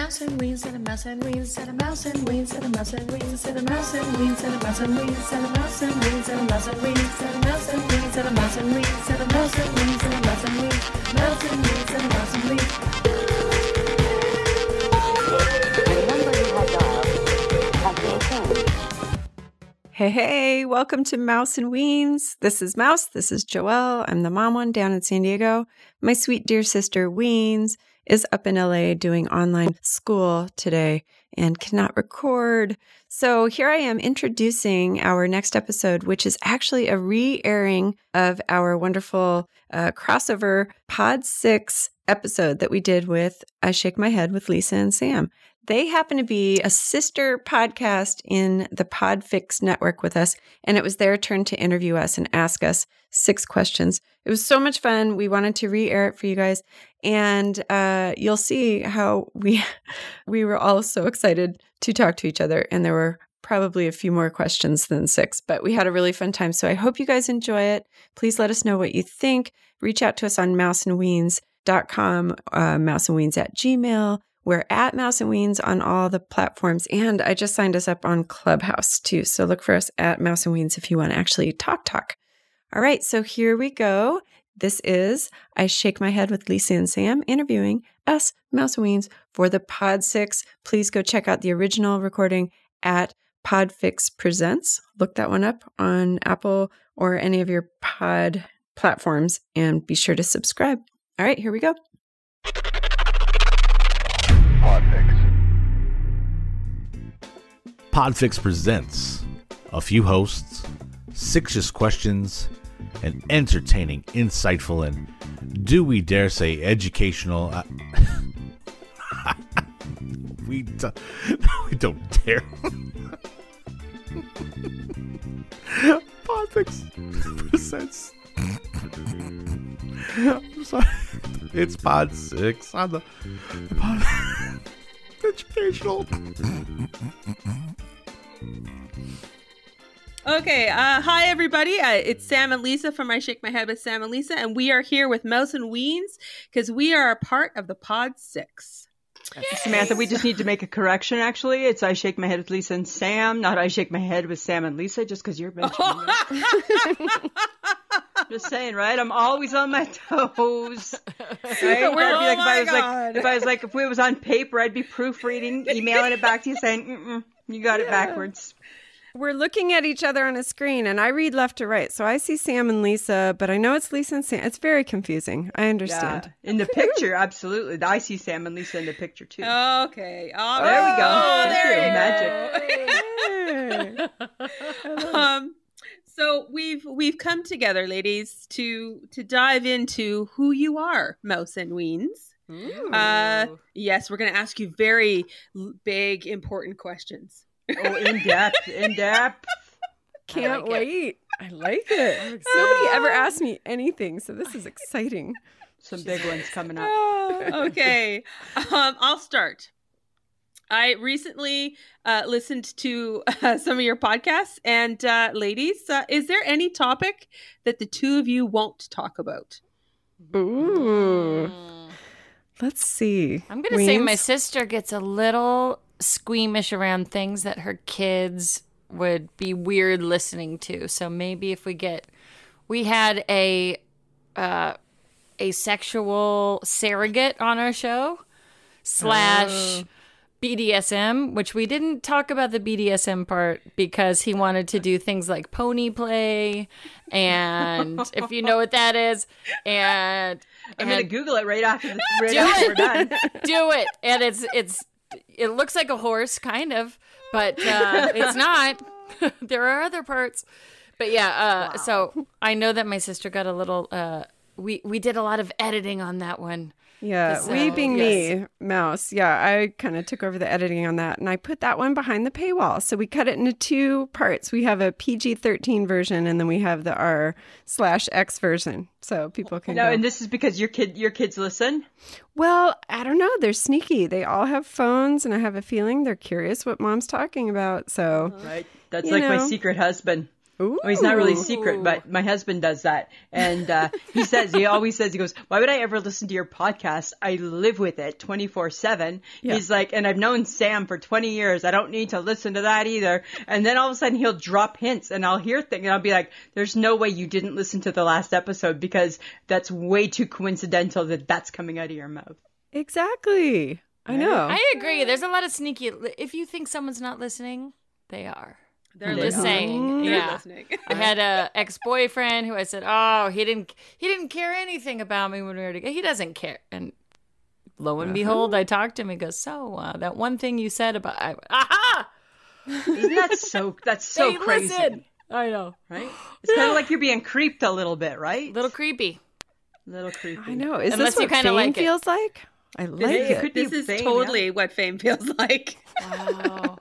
mouse and Weens and a mouse and Weens and a mouse and Weens and a mouse and Weens and a mouse and Weens and a mouse and Weens and a mouse and Weens and a mouse and Weens and a mouse and Weens and a mouse and Weens and a mouse and Weens and a mouse and Weens, mouse and Weens and a mouse and Weens. Hey, welcome to Mouse and Weens. This is Mouse. This is Joelle. I'm the mom one down in San Diego. My sweet dear sister Weens is up in LA doing online school today and cannot record. So here I am introducing our next episode, which is actually a re-airing of our wonderful crossover PodSix episode that we did with I Shake My Head with Lisa and Sam. They happen to be a sister podcast in the PodFix network with us, and it was their turn to interview us and ask us 6 questions. It was so much fun. We wanted to re-air it for you guys, and you'll see how we were all so excited to talk to each other, and there were probably a few more questions than 6, but we had a really fun time. So I hope you guys enjoy it. Please let us know what you think. Reach out to us on mouseandweens.com, mouseandweens@gmail.com. We're at Mouse and Weens on all the platforms, and I just signed us up on Clubhouse too. So look for us at Mouse and Weens if you want to actually talk. All right, so here we go. This is I Shake My Head with Lisa and Sam interviewing us, Mouse and Weens, for the PodSix. Please go check out the original recording at PodFix Presents. Look that one up on Apple or any of your pod platforms, and be sure to subscribe. All right, here we go. PodFix Presents a few hosts, 6 questions, and entertaining, insightful, and do we dare say educational? We don't dare. PodFix Presents. I'm sorry. It's PodSix on the Pod educational. Okay, hi everybody. It's Sam and Lisa from I Shake My Head with Sam and Lisa, and we are here with Mouse and Weens because we are a part of the PodSix. Yes. Samantha, we just need to make a correction, actually. It's I Shake My Head with Lisa and Sam, not I Shake My Head with Sam and Lisa, just because you're mentioning it. Just saying, right? I'm always on my toes. Right? If it was on paper, I'd be proofreading, emailing it back to you saying, you got it backwards. We're looking at each other on a screen, and I read left to right. So I see Sam and Lisa, but I know it's Lisa and Sam. It's very confusing. I understand. Yeah. In the picture, absolutely. I see Sam and Lisa in the picture, too. Okay. All right. There we go. Magic. So we've come together, ladies, to dive into who you are, Mouse and Weens. Yes, we're going to ask you very big, important questions. Oh, in depth. Can't wait. I like it. Nobody ever asked me anything, so this is exciting. Some big ones coming up. Okay. I'll start. I recently listened to some of your podcasts, and ladies, is there any topic that the two of you won't talk about? Ooh. Let's see. I'm going to say my sister gets a little squeamish around things that her kids would be weird listening to. So maybe if we had a sexual surrogate on our show / BDSM, which we didn't talk about the BDSM part because he wanted to do things like pony play, and if you know what that is, and I'm going to Google it right after we're done. Do it. And it looks like a horse, kind of, but it's not. There are other parts. But yeah, wow. So I know that my sister got a little, we did a lot of editing on that one. Yeah, we being me, Mouse. Yeah, I kind of took over the editing on that, and I put that one behind the paywall. So we cut it into 2 parts. We have a PG-13 version, and then we have the R/X version, so people can go. And this is because your kids listen? Well, I don't know. They're sneaky. They all have phones, and I have a feeling they're curious what mom's talking about. So, right, that's like my secret husband. Ooh. Well, he's not really secret, but my husband does that. And he always says, he goes, why would I ever listen to your podcast? I live with it 24/7. Yeah. He's like, and I've known Sam for 20 years. I don't need to listen to that either. And then all of a sudden he'll drop hints and I'll hear things and I'll be like, there's no way you didn't listen to the last episode because that's way too coincidental that that's coming out of your mouth. Exactly. I know. I agree. There's a lot of sneaky. If you think someone's not listening, they are. They're I'm just saying. They're Yeah. listening. I had a ex-boyfriend who I said, "Oh, he didn't care anything about me when we were together. He doesn't care." And lo and behold, I talked to him. He goes, "So that one thing you said about aha." Isn't that so? That's so Hey, crazy, listen. I know, right? It's kind of like you're being creeped a little bit, right? little creepy. Little creepy. I know. Is Unless this you what kinda fame like it. feels like? I like It it. could be This is fame, totally what fame feels like. Wow.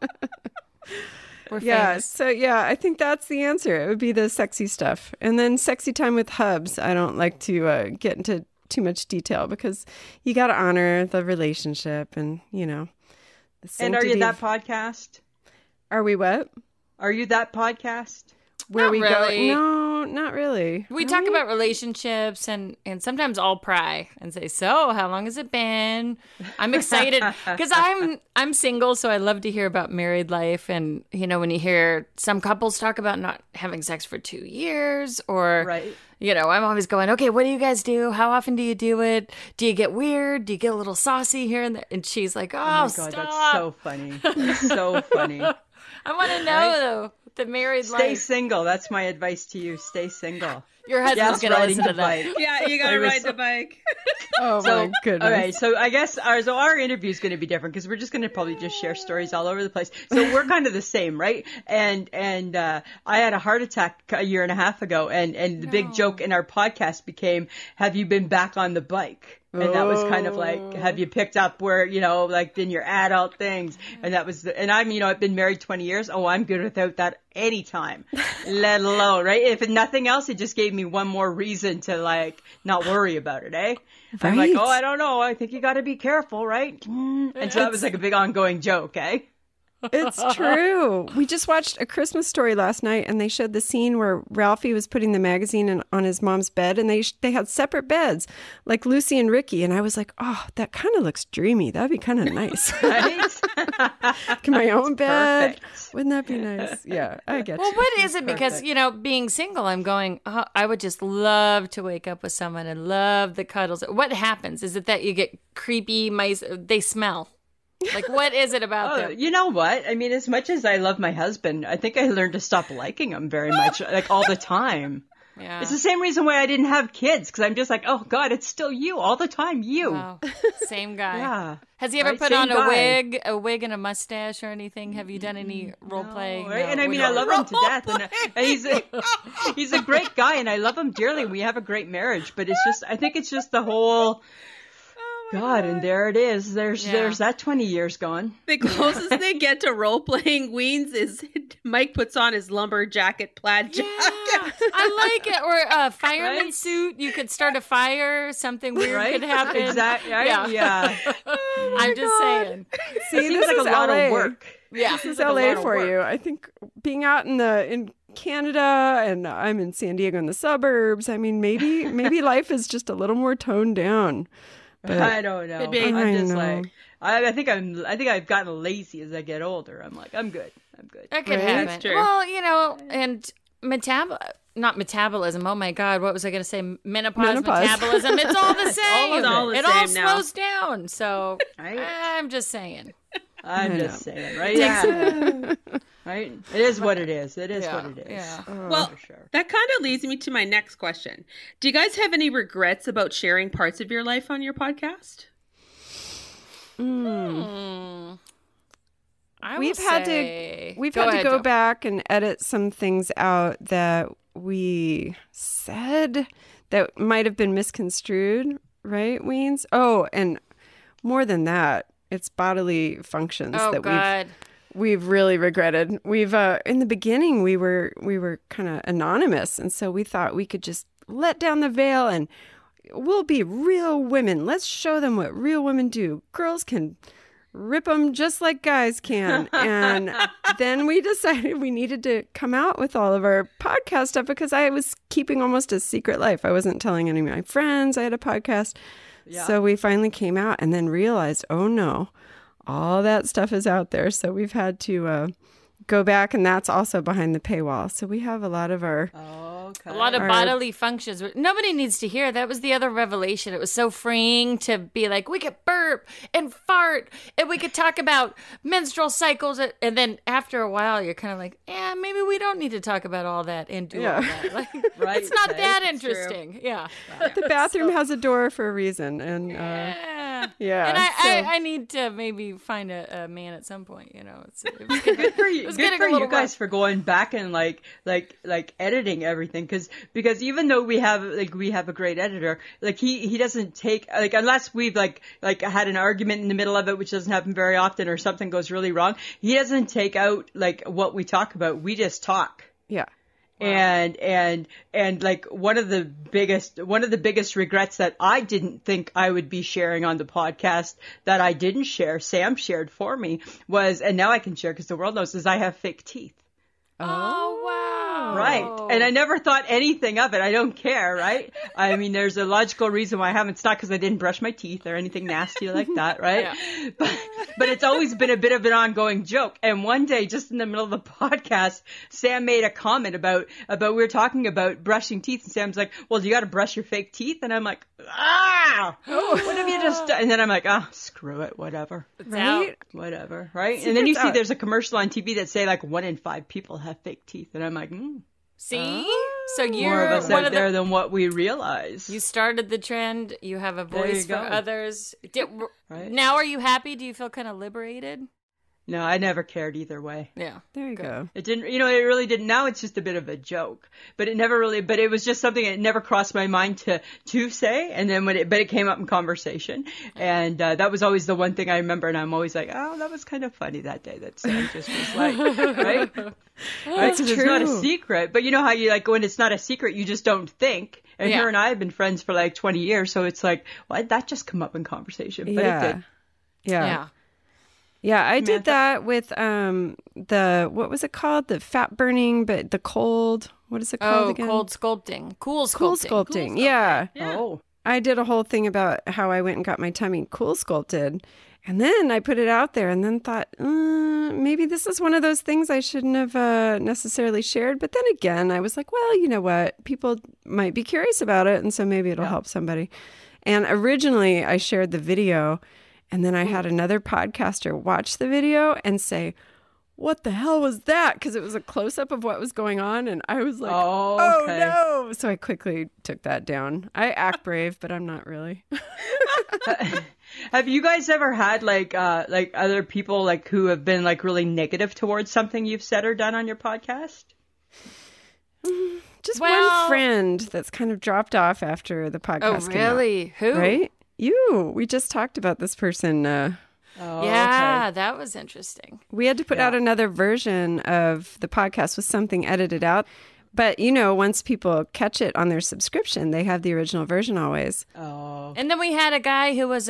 We're Yeah. famous. So yeah, I think that's the answer. It would be the sexy stuff, and then sexy time with hubs. I don't like to get into too much detail because you got to honor the relationship, and the And are you sanctity that of- podcast? Are we what? Are you that podcast? Where Not we really. go? No, not really. We talk about relationships and sometimes I'll pry and say, "So, how long has it been?" I'm excited because I'm single, so I love to hear about married life. And when you hear some couples talk about not having sex for 2 years, or Right. I'm always going, "Okay, what do you guys do? How often do you do it? Do you get weird? Do you get a little saucy here and there?" And she's like, "Oh, Oh my God, stop! that's so funny. That's so funny. I want to know though the married Stay life." single. That's my advice to you. Stay single. Your husband's Yes, gonna riding listen to the that. bike. Yeah, you gotta ride the bike. Oh my goodness. Okay, so I guess our interview is going to be different because we're just going to probably just share stories all over the place. So we're kind of the same, right? And I had a heart attack a year and a half ago, and the big joke in our podcast became, "Have you been back on the bike?" And that was kind of like, have you picked up where, like in your adult things? And that was, and I've been married 20 years. Oh, I'm good without that anytime, let alone, right? If nothing else, it just gave me one more reason to like not worry about it, eh? I'm like, Right. oh, I don't know. I think you got to be careful, right? And so that was like a big ongoing joke, eh? It's true. We just watched A Christmas Story last night, and they showed the scene where Ralphie was putting the magazine on his mom's bed, and they had separate beds, like Lucy and Ricky. And I was like, oh, that kind of looks dreamy. That'd be kind of nice. Right? My own bed. Perfect. Wouldn't that be nice? Yeah, I get Well, you. what is it? Because, being single, I'm going, oh, I would just love to wake up with someone and love the cuddles. What happens? Is it that you get creepy mice? They smell. Like, what is it about them? You know what? I mean, as much as I love my husband, I think I learned to stop liking him very much, like all the time. Yeah. It's the same reason why I didn't have kids, because I'm just like, oh God, it's still you all the time, you. Wow. Same guy. Yeah. Has he ever Right? put Same on guy. a wig and a mustache or anything? Have you done any role play? Right? No, And I we mean, I don't. love him to death, and he's a great guy, and I love him dearly. We have a great marriage, but I think it's just the whole. God, and there it is. There's that 20 years gone. The closest they get to role playing Weens is Mike puts on his lumber jacket, plaid jacket. Yeah, I like it. Or a fireman Right? suit. You could start a fire. Something weird Right? could happen. Exactly. Right? Yeah. I'm just saying. See, It seems this like is a lot LA. of work. Yeah. This is like a LA lot of for work. you. I think being out in Canada, and I'm in San Diego in the suburbs. I mean, maybe life is just a little more toned down. But I don't know. Maybe. I'm I just know. like, I think I've gotten lazy as I get older. I'm like, I'm good. That could Right? happen. That's true. Well, and not metabolism. Oh my God, what was I going to say? Menopause, metabolism. It's all the same. It's all the it all same now. slows down. So Right? I'm just saying. I'm just saying, right? Yeah. Right? It is what it is. It is what it is. Yeah. Well, for sure. that kind of leads me to my next question. Do you guys have any regrets about sharing parts of your life on your podcast? We've had to go back and edit some things out that we said that might have been misconstrued, right, Weens? Oh, and more than that, it's bodily functions Oh that God. we've really regretted. We've in the beginning we were kind of anonymous, and so we thought we could just let down the veil and we'll be real women. Let's show them what real women do. Girls can rip them just like guys can. And then we decided we needed to come out with all of our podcast stuff because I was keeping almost a secret life. I wasn't telling any of my friends I had a podcast. Yeah. So we finally came out and then realized, oh no, all that stuff is out there. So we've had to go back, and that's also behind the paywall. So we have a lot of our... A lot of bodily functions. Nobody needs to hear. That was the other revelation. It was so freeing to be like, we could burp and fart, and we could talk about menstrual cycles. And then after a while, you're kind of like, maybe we don't need to talk about all that and do all that. Like, right. It's not that interesting. True. Yeah. The bathroom has a door for a reason. And yeah. And I need to maybe find a man at some point, you know. It's good for you. Good for you guys for going back and like editing everything. Because even though we have a great editor, like he doesn't take, like, unless we've like had an argument in the middle of it, which doesn't happen very often, or something goes really wrong, he doesn't take out like what we talk about. We just talk. Yeah. Wow. And like one of the biggest regrets that I didn't think I would be sharing on the podcast that I didn't share, Sam shared for me, was, and now I can share because the world knows, is I have fake teeth. Oh, wow. Right. And I never thought anything of it. I don't care, right? I mean, there's a logical reason why I haven't. It's not because I didn't brush my teeth or anything nasty like that, right? Yeah. But it's always been a bit of an ongoing joke. And one day, just in the middle of the podcast, Sam made a comment about we were talking about brushing teeth. And Sam's like, well, do you got to brush your fake teeth? And I'm like, what have you just done? And then I'm like, screw it, whatever. Right? Whatever, right? And then you see there's a commercial on TV that say like 1 in 5 people have fake teeth. And I'm like, See? So you're more of us out there than what we realize. You started the trend. You have a voice for others. Right? Now are you happy? Do you feel kind of liberated? No, I never cared either way. Yeah. There you go. It didn't, it really didn't. Now it's just a bit of a joke, but it was just something that never crossed my mind to say. And then but it came up in conversation. And, that was always the one thing I remember. And I'm always like, oh, that was kind of funny that day that Sam just was like, right? Right? Because it's not a secret. But you know how you like, when it's not a secret, you just don't think. And her and I have been friends for like 20 years. So it's like, why did that just come up in conversation? But it did. Yeah. Yeah, I did that with what was it called? The fat burning, but the cold. What is it called again? Cold sculpting. Cool sculpting. Cool sculpting. Yeah. Oh. I did a whole thing about how I went and got my tummy cool sculpted. And then I put it out there and then thought, maybe this is one of those things I shouldn't have necessarily shared. But then again, I was like, well, you know what? People might be curious about it. And so maybe it'll help somebody. And originally I shared the video. And then I had another podcaster watch the video and say, what the hell was that? Because it was a close-up of what was going on. And I was like, oh no. So I quickly took that down. I act brave, but I'm not really. Have you guys ever had like other people like who have been like really negative towards something you've said or done on your podcast? Just one friend that's kind of dropped off after the podcast came out. Oh, really? Who? Right? We just talked about this person. That was interesting. We had to put out another version of the podcast with something edited out. But, once people catch it on their subscription, they have the original version always. Oh. And then we had a guy who was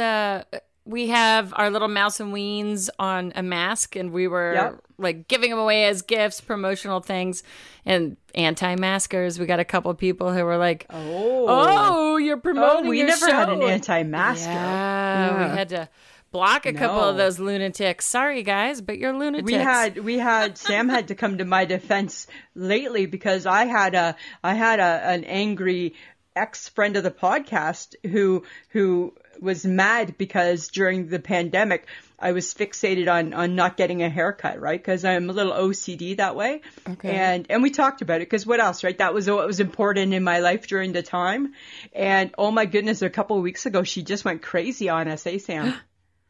we have our little Mouse and Weens on a mask, and we were like giving them away as gifts, promotional things, and anti-maskers. We got a couple of people who were like, "Oh, you're promoting we your never show." had an anti-masker. Yeah, we had to block a couple of those lunatics. Sorry, guys, but you're lunatics. We had Sam had to come to my defense lately because I had an angry ex-friend of the podcast who was mad because during the pandemic I was fixated on not getting a haircut, right? Because I'm a little OCD that way. Okay. And we talked about it because what else, right? That was what was important in my life during the time. And oh my goodness, a couple of weeks ago she just went crazy on us, Sam?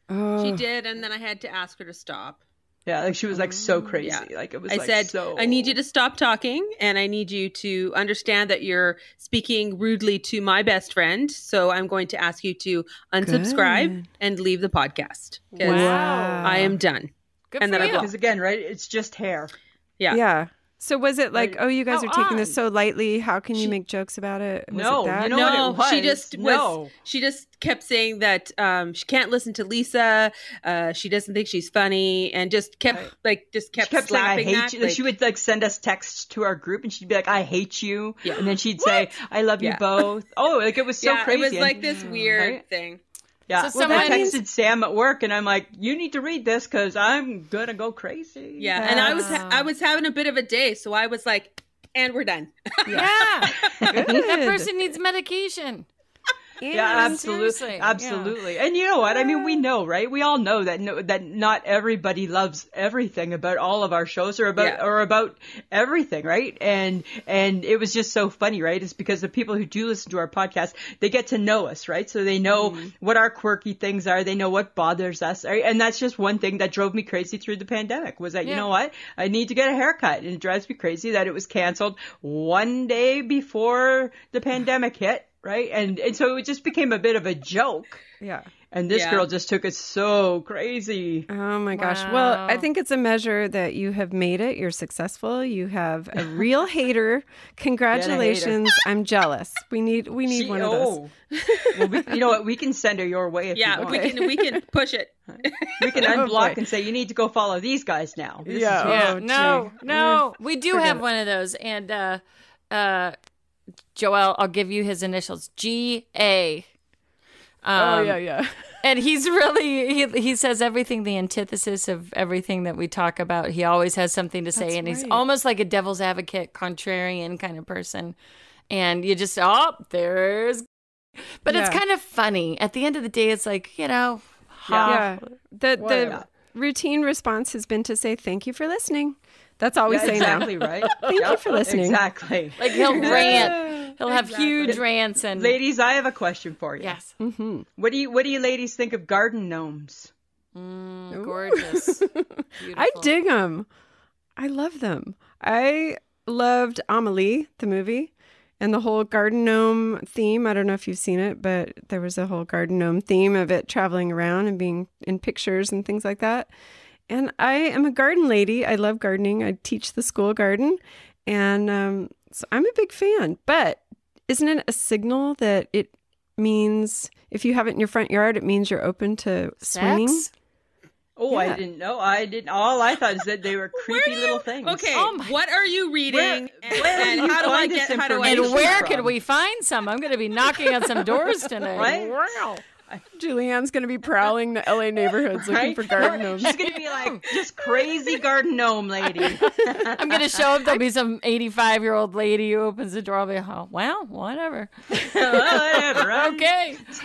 She did, and then I had to ask her to stop. Yeah, like she was like so crazy. Yeah. Like it was I said, I need you to stop talking, and I need you to understand that you're speaking rudely to my best friend. So I'm going to ask you to unsubscribe and leave the podcast. Wow. I am done. Good and for then you. Because again, right, it's just hair. Yeah. Yeah. So was it like, oh, you guys How are taking this odd. so lightly? How can you make jokes about it? Was No, it that? you know what it was? she just No. she just kept saying that she can't listen to Lisa. She doesn't think she's funny, and just kept She kept saying, I slapping hate that. you. Like, She would like send us texts to our group and she'd be like, I hate you. Yeah. And then she'd say, I love you Yeah. both. Oh, like it was so crazy. it was And- like this weird Right? thing. Yeah. So Well, I someone- texted Sam at work and I'm like, you need to read this because I'm going to go crazy. Yeah, and I was having a bit of a day, so I was like, and we're done. Yeah. That Good. person needs medication. Yeah, absolutely, Seriously, absolutely. And you know what? I mean, we know, right? We all know that that not everybody loves everything about all of our shows or about everything, right? And it was just so funny, right? It's because the people who do listen to our podcast, they get to know us, right? So they know what our quirky things are. They know what bothers us, right? And that's just one thing that drove me crazy through the pandemic was that, you know what? I need to get a haircut, and it drives me crazy that it was canceled one day before the pandemic hit. Right. And so it just became a bit of a joke. Yeah. And this girl just took it so crazy. Oh my gosh. Well, I think it's a measure that you have made it. You're successful. You have a real hater. Congratulations. I'm jealous. We need one of those. Well, you know what? We can send her your way if you want. we can push it. We can unblock and say, you need to go follow these guys now. This is Yeah. Oh, No. We do have one of those. And Joel, I'll give you his initials. G.A. Yeah. And he's really, he says everything, the antithesis of everything that we talk about. He always has something to say. That's And he's right. almost like a devil's advocate, contrarian kind of person. And you just, there's. But it's kind of funny. At the end of the day, it's like, Yeah. The routine response has been to say, thank you for listening. That's all we say exactly now. right. Thank you for listening. Exactly. Like he'll rant. He'll have huge rants and Ladies, I have a question for you. yes, What do you ladies think of garden gnomes? gorgeous. I dig them. I love them. I loved Amelie, the movie, and the whole garden gnome theme. I don't know if you've seen it, but there was a whole garden gnome theme of it traveling around and being in pictures and things like that. And I am a garden lady. I love gardening. I teach the school garden. And so I'm a big fan. But isn't it a signal that it means if you have it in your front yard, it means you're open to swinging? Sex? Oh, Yeah. I didn't know. I didn't. All I thought is that they were creepy little things. Okay, Oh my- what are you reading? where and did you how do I find this get? How do I? And information? where from? could we find some? I'm going to be knocking on some doors tonight. Right? Wow. Julianne's going to be prowling the LA neighborhoods looking Right? for garden gnomes. She's gonna be like just crazy garden gnome lady. I'm going to show up. There'll be some 85-year-old lady who opens the door. I'll be, well, whatever. Whatever, right? Okay. It's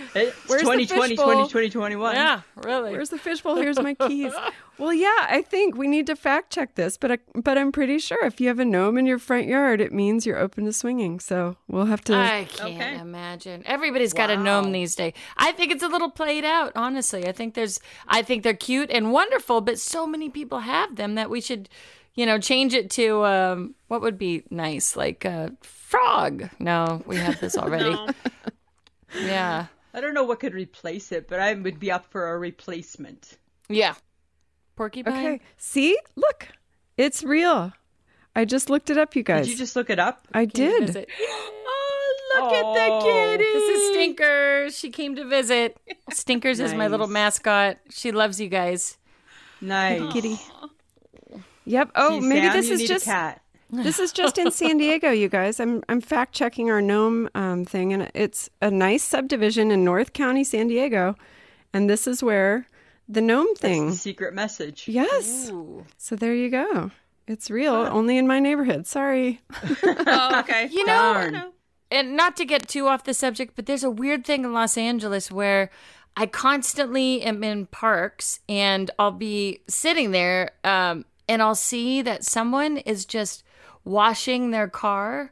Where's the 2020, fishbowl? 2021. Yeah, really. Where's the fishbowl? Here's my keys. Well, yeah, I think we need to fact check this, but I'm pretty sure if you have a gnome in your front yard, it means you're open to swinging. So we'll have to. I can't imagine. Everybody's got a gnome these days. I think it's a little played out, honestly. I think they're cute and wonderful, but so many people have them that we should, change it to what would be nice, like a frog. No, we have this already. No. Yeah. I don't know what could replace it, but I would be up for a replacement. Yeah. Porcupine. Okay. See? Look. It's real. I just looked it up, you guys. Did you just look it up? I did. Visit. Oh, look at the kitty. This is Stinkers. She came to visit. Stinkers is my little Nice. mascot. She loves you guys. Nice. Kitty. Yep. Oh, See, maybe Sam, this you is need just a cat. this is just in San Diego, you guys. I'm fact checking our gnome thing, and it's a nice subdivision in North County, San Diego, and this is where the gnome That's thing. the secret message. Yes. Ooh. So there you go. It's real, only in my neighborhood. Sorry. Oh, okay. You know, and not to get too off the subject, but there's a weird thing in Los Angeles where I constantly am in parks and I'll be sitting there and I'll see that someone is just washing their car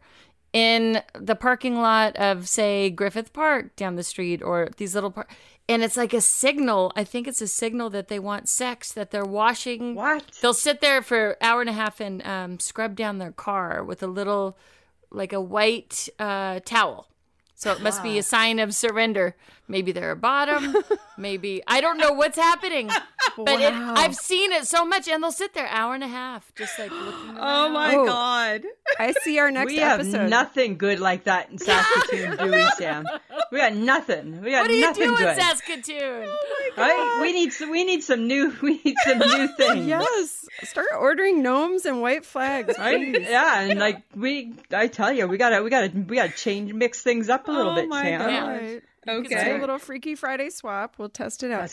in the parking lot of, say, Griffith Park down the street or these little parks. And it's like a signal. I think it's a signal that they want sex, that they're washing. What? They'll sit there for an hour and a half and scrub down their car with a little, like a white towel. So it must be a sign of surrender. Maybe they're a bottom. Maybe I don't know what's happening. But I've seen it so much, and they'll sit there hour and a half, just like looking around. Oh my God! I see our next we episode. have nothing good like that in Saskatoon, do we, Sam? We got nothing. We got What do you nothing do good. in Saskatoon? Right? We need some new things. Yes, start ordering gnomes and white flags. Right? Please. Yeah, and like I tell you, we gotta mix things up a little bit, my Sam. God. Yeah. Right. Okay. Let's do a little Freaky Friday swap. We'll test it out.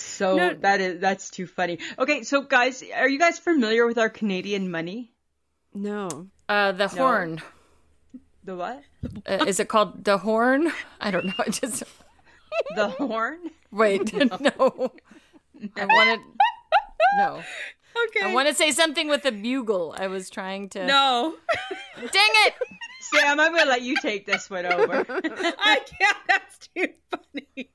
That's too funny. Okay, so guys, are you guys familiar with our Canadian money? No. The horn. The what? Is it called the horn? I don't know. I just The horn? wait. No. I wanted. No. Okay. I want to say something with a bugle. I was trying to. No. Dang it! Sam, I'm gonna let you take this one over. I can't. That's too funny.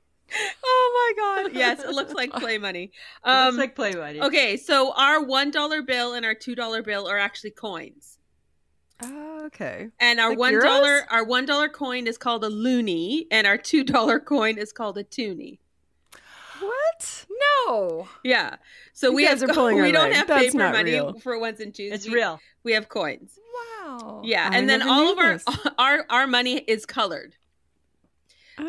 Oh my God. Yes, it looks like play money. Looks like play money. Okay, so our $1 bill and our $2 bill are actually coins. Oh, okay. And our Like $1 coin is called a loony, and our $2 coin is called a toonie. What? No. Yeah. So You we guys have are pulling our we don't leg. have That's paper not money real. for ones and twos. It's real. We have coins. Wow. Yeah, I and then never all knew of our, this. our money is colored.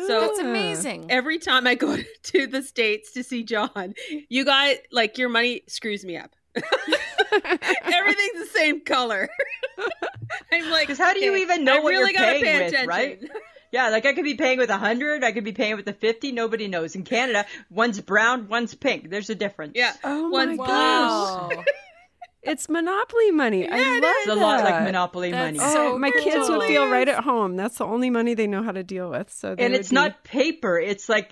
So That's amazing. Every time I go to the States to see John, you guys, like, your money screws me up. Everything's the same color. I'm like, Because how do you even know I what really you're gotta paying pay with, attention. right? Yeah, like I could be paying with 100, I could be paying with the 50. Nobody knows. In Canada, one's brown, one's pink. There's a difference. Yeah. Oh One's my blue. Wow. It's Monopoly money. I love It's a lot like that. Monopoly That's money. so Oh, my cool. kids would feel right at home. That's the only money they know how to deal with. So they And would it's be- not paper. It's like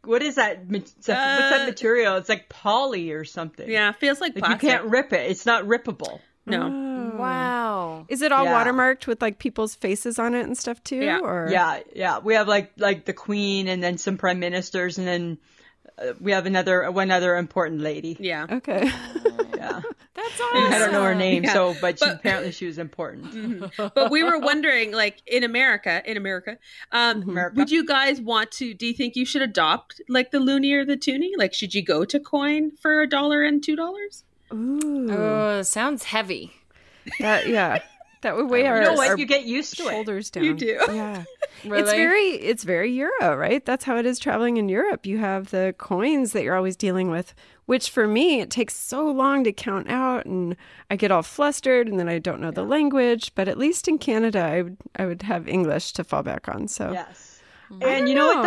what is that? What's that material? It's like poly or something. Yeah, feels like Like plastic. you can't rip it. It's not rippable. No. Oh. Wow. Is it all Yeah. watermarked with like people's faces on it and stuff too? Yeah. Or Yeah. We have like the Queen and then some prime ministers and then we have one other important lady. Yeah. Okay. Yeah. That's awesome. I don't know her name, Yeah. but apparently she was important. But we were wondering, like, in America, America. would you guys want to, do you think you should adopt like the loony or the toonie? Like, should you go to coin for $1 and $2? Ooh. Oh, sounds heavy. That would weigh our, You know what? our You get used to it. shoulders down. You do. Yeah. Really? It's very Euro, right? That's how it is traveling in Europe. You have the coins that you're always dealing with, which for me, it takes so long to count out and I get all flustered and then I don't know the language. But at least in Canada, I would have English to fall back on. So Yes. And you know what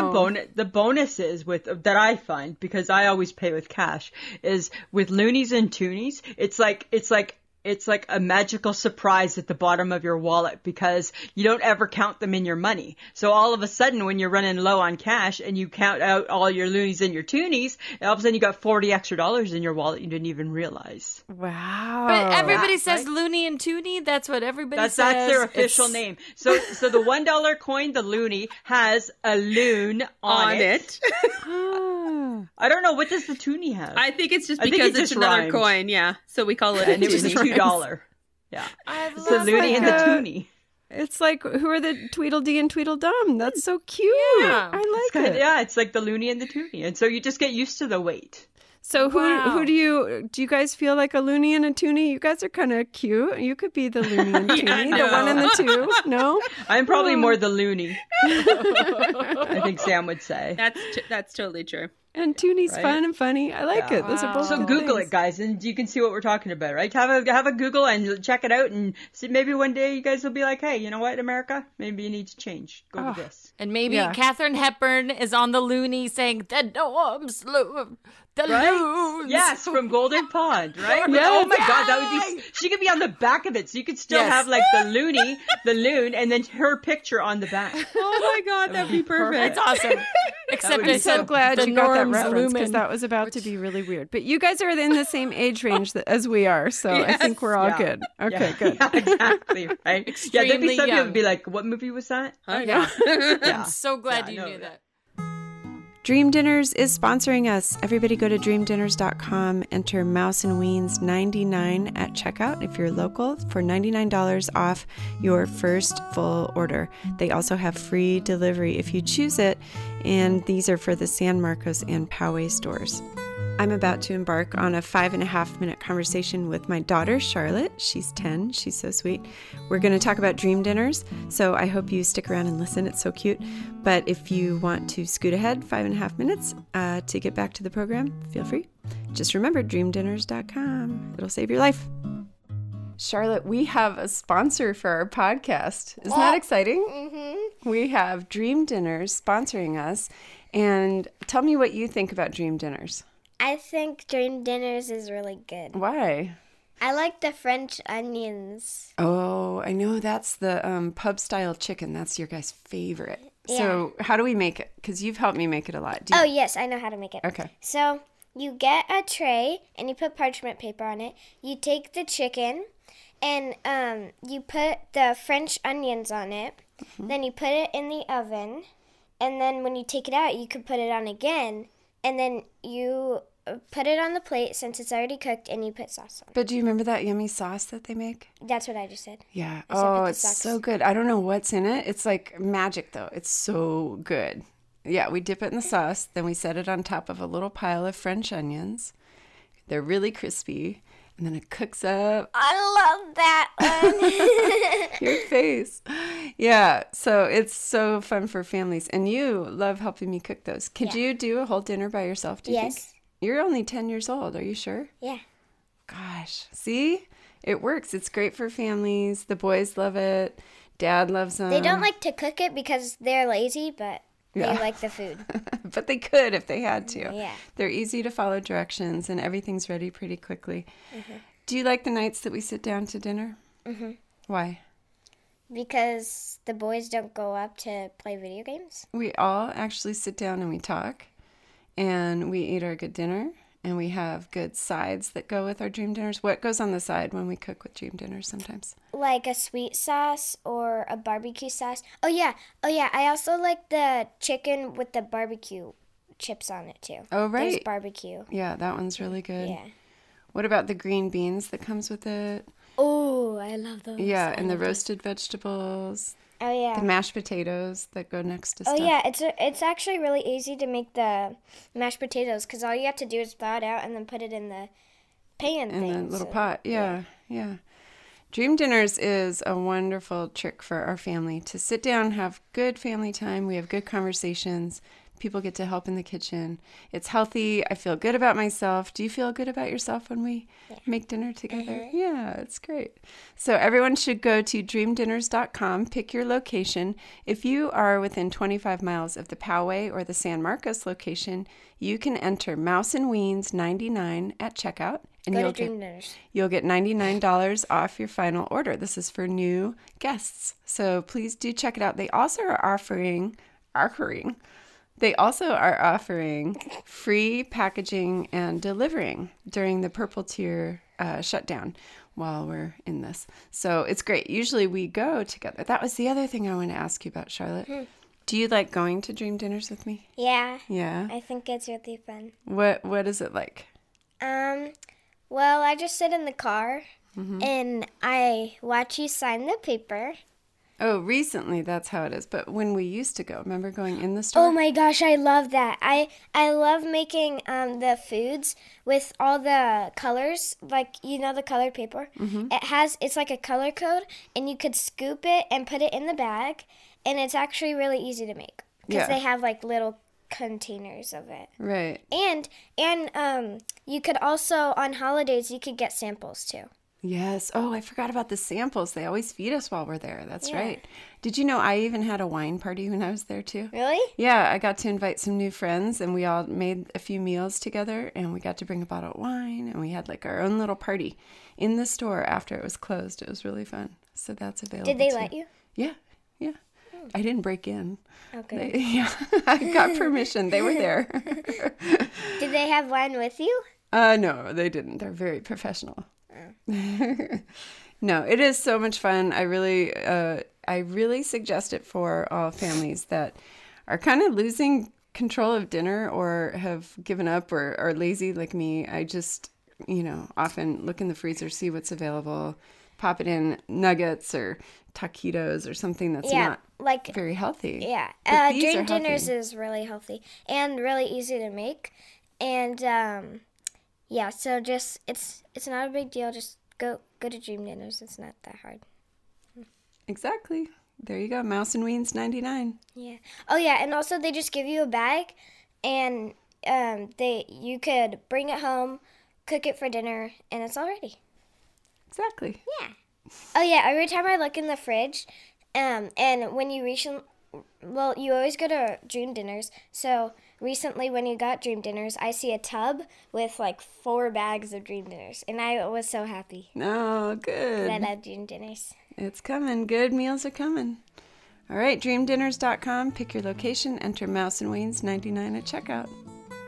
the bonus is with that I find, because I always pay with cash, is with loonies and toonies, it's like a magical surprise at the bottom of your wallet because you don't ever count them in your money. So all of a sudden when you're running low on cash and you count out all your loonies and your toonies, all of a sudden you got $40 extra in your wallet you didn't even realize. wow. But everybody says right? loony and toonie. That's what everybody says. That's their official It's- name. So the $1 coin, the loony, has a loon on it. Ah. I don't know, what does the toonie have? I think it's just I think because it it's just another rhymed. coin. Yeah. So we call it and it was toonie. $2. Yeah. I It's the love loony it. and the toonie. It's like, who are the Tweedledee and Tweedledum? That's so cute. Yeah. I like it. Yeah, it's like the loony and the toonie. And so you just get used to the weight. So Wow. who do you guys feel like a loony and a toonie? You guys are kind of cute. You could be the loony and toonie, the no. one and the two. No? I'm probably more the loony. I think Sam would say. That's totally true. And toonie's Right? fun and funny. I like Yeah. it. Those are Wow. both So good Google things. it, guys, and you can see what we're talking about, right? Have a Google and check it out, and see, maybe one day you guys will be like, hey, you know what, America? Maybe you need to change. Go with this. And maybe Yeah. Katharine Hepburn is on the loony saying, the gnomes, the Right? loons. Yes, from Golden Pond, right? Yes. Oh my God, that would be. She could be on the back of it, so you could still Yes. have like the loony, the loon, and then her picture on the back. Oh my God, that'd be perfect. That's awesome. Except would I be I'm so said glad the you got that norms reference because lumen. that was about to be really weird. But you guys are in the same age range as we are, so I Yes. think we're all Yeah. good. Okay, Yeah, good. yeah, exactly, right? Yeah, there'd Extremely be some people young. would be like, what movie was that? Oh, Yeah. Yeah. I'm so glad Yeah, I you know knew that. Dream Dinners is sponsoring us. Everybody go to dreamdinners.com, enter Mouse and Weens 99 at checkout if you're local for $99 off your first full order. They also have free delivery if you choose it, and these are for the San Marcos and Poway stores. I'm about to embark on a 5.5-minute conversation with my daughter, Charlotte. She's 10. She's so sweet. We're going to talk about dream dinners, so I hope you stick around and listen. It's so cute. But if you want to scoot ahead 5.5 minutes to get back to the program, feel free. Just remember, dreamdinners.com. It'll save your life. Charlotte, we have a sponsor for our podcast. Isn't that exciting? Mm-hmm. We have Dream Dinners sponsoring us. And tell me what you think about Dream Dinners. I think Dream Dinners is really good. Why? I like the French onions. Oh, I know that's the pub-style chicken. That's your guys' favorite. Yeah. So how do we make it? Because you've helped me make it a lot. Oh, yes, I know how to make it. Okay. So you get a tray, and you put parchment paper on it. You take the chicken, and you put the French onions on it. Mm-hmm. Then you put it in the oven. And then when you take it out, you can put it on again. And then you put it on the plate since it's already cooked, and you put sauce on it. But do you remember that yummy sauce that they make? That's what I just said. Yeah. I said Oh, it's so good. I don't know what's in it. It's like magic, though. It's so good. Yeah, we dip it in the sauce. Then we set it on top of a little pile of French onions. They're really crispy. And then it cooks up. I love that one. Your face. Yeah, so it's so fun for families. And you love helping me cook those. Could you do a whole dinner by yourself, do you think? You're only 10 years old. Are you sure? Yeah. Gosh. See? It works. It's great for families. The boys love it. Dad loves them. They don't like to cook it because they're lazy, but they like the food. But they could if they had to. Yeah. They're easy to follow directions, and everything's ready pretty quickly. Mm-hmm. Do you like the nights that we sit down to dinner? Mm-hmm. Why? Because the boys don't go up to play video games. We all actually sit down and we talk, and we eat our good dinner, and we have good sides that go with our dream dinners. What goes on the side when we cook with dream dinners sometimes? Like a sweet sauce or a barbecue sauce. Oh, yeah. I also like the chicken with the barbecue chips on it, too. Oh, right. There's barbecue. Yeah, that one's really good. Yeah. What about the green beans that comes with it? Oh, I love those. Yeah, and the roasted vegetables. Oh, yeah. The mashed potatoes that go next to stuff. Oh, yeah. It's actually really easy to make the mashed potatoes because all you have to do is thaw it out and then put it in the pan in thing. the little pot. Yeah. Dream Dinners is a wonderful trick for our family to sit down, have good family time. We have good conversations. People get to help in the kitchen. It's healthy. I feel good about myself. Do you feel good about yourself when we make dinner together? Mm-hmm. Yeah, it's great. So everyone should go to dreamdinners.com, pick your location. If you are within 25 miles of the Poway or the San Marcos location, you can enter Mouse and Weens 99 at checkout. And you'll get $99 off your final order. This is for new guests. So please do check it out. They also are offering free packaging and delivering during the purple tier shutdown while we're in this. So it's great. Usually we go together. That was the other thing I want to ask you about, Charlotte. Do you like going to dream dinners with me? Yeah. Yeah? I think it's really fun. What is it like? Well, I just sit in the car and I watch you sign the paper. Oh, recently that's how it is. But when we used to go, remember going in the store? Oh my gosh, I love that. I love making the foods with all the colors, like the colored paper. Mm-hmm. It's like a color code, and you could scoop it and put it in the bag, and it's actually really easy to make because they have like little containers of it. Right. And you could also, on holidays, you could get samples too. Yes. Oh, I forgot about the samples. They always feed us while we're there. That's right. Did you know I even had a wine party when I was there too? Really? Yeah, I got to invite some new friends, and we all made a few meals together, and we got to bring a bottle of wine, and we had like our own little party in the store after it was closed. It was really fun. So that's available. Did they too. let you? Yeah. I didn't break in. Okay. I got permission. They were there. Did they have wine with you? No, they didn't. They're very professional. No, it is so much fun. I really suggest it for all families that are kind of losing control of dinner or have given up or are lazy like me, I just, often look in the freezer, see what's available, pop it in nuggets or taquitos or something that's not very healthy. Yeah. Dream dinners is really healthy and really easy to make. And so just it's not a big deal. Just go to Dream Dinners. It's not that hard. Exactly. There you go. Mouse and Weens 99. Yeah. Oh yeah, and also they just give you a bag, and you could bring it home, cook it for dinner, and it's all ready. Exactly. Yeah. Oh yeah. Every time I look in the fridge, and when you you always go to Dream Dinners. So recently, when you got Dream Dinners, I see a tub with like 4 bags of Dream Dinners, and I was so happy. Oh, good. 'Cause I love Dream Dinners. It's coming. Good meals are coming. All right, dreamdinners.com. Pick your location. Enter Mouse and Weens 99 at checkout.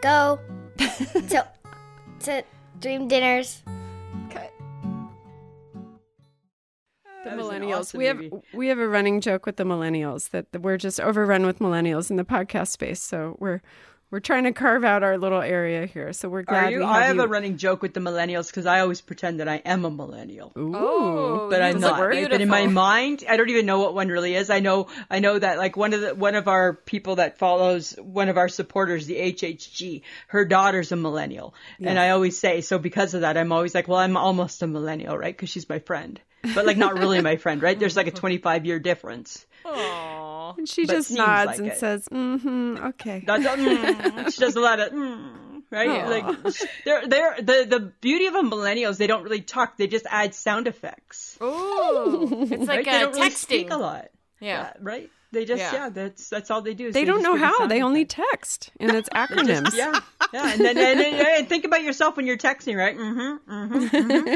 Go to Dream Dinners. Okay. The That was an millennials. awesome We have a running joke with the millennials that we're just overrun with millennials in the podcast space. So we're trying to carve out our little area here. So we're glad I have a running joke with the millennials because I always pretend that I am a millennial. Ooh. But I'm not. Beautiful. But in my mind, I don't even know what one really is. I know that like one of our people that follows one of our supporters, the HHG, her daughter's a millennial, and I always say so because of that. I'm always like, well, I'm almost a millennial, right? Because she's my friend, but like not really my friend, right? There's like a 25-year difference. Aww. And she But just seems nods like and it. says, okay. She does a lot of right. Aw. Like the beauty of a millennial is they don't really talk; they just add sound effects. Ooh. It's like Right? They don't really texting. speak a lot. Yeah. Right. They just that's all they do. Is They don't just know give you how. sound They only effects. text, and it's acronyms. Yeah. And then and think about yourself when you're texting, right?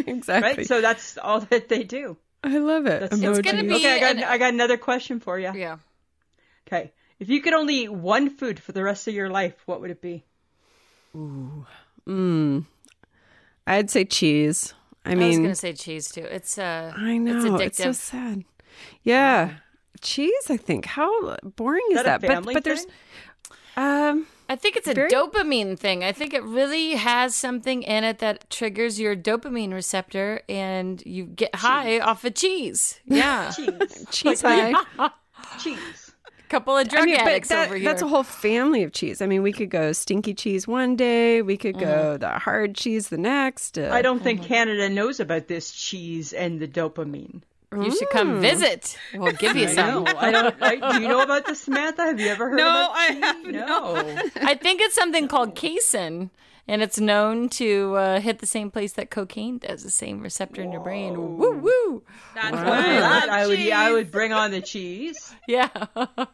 Exactly. Right. So that's all that they do. I love it. That's Emojis. gonna be- Okay, I got another question for you. Yeah. Okay. If you could only eat one food for the rest of your life, what would it be? I'd say cheese. I I was mean, gonna say cheese too. It's I know. It's It's so addictive. sad. Yeah. Cheese, I think. How boring is Is that that? a family But there's thing? I think it's a Very- dopamine thing. I think it really has something in it that triggers your dopamine receptor, and you get high off of cheese. Yeah, cheese high. Cheese. couple of drug but addicts over here. that's a whole family of cheese. I mean, we could go stinky cheese one day. We could go the hard cheese the next. I don't think Canada knows about this cheese and the dopamine. You should come visit. We'll give you some. I don't. Do you know about this, Samantha? Have you ever heard No, about I cheese? haven't. No. I think it's something called casein, and it's known to hit the same place that cocaine does, the same receptor in your brain. Woo woo. That's Wow. why I love cheese. I would bring on the cheese. Yeah.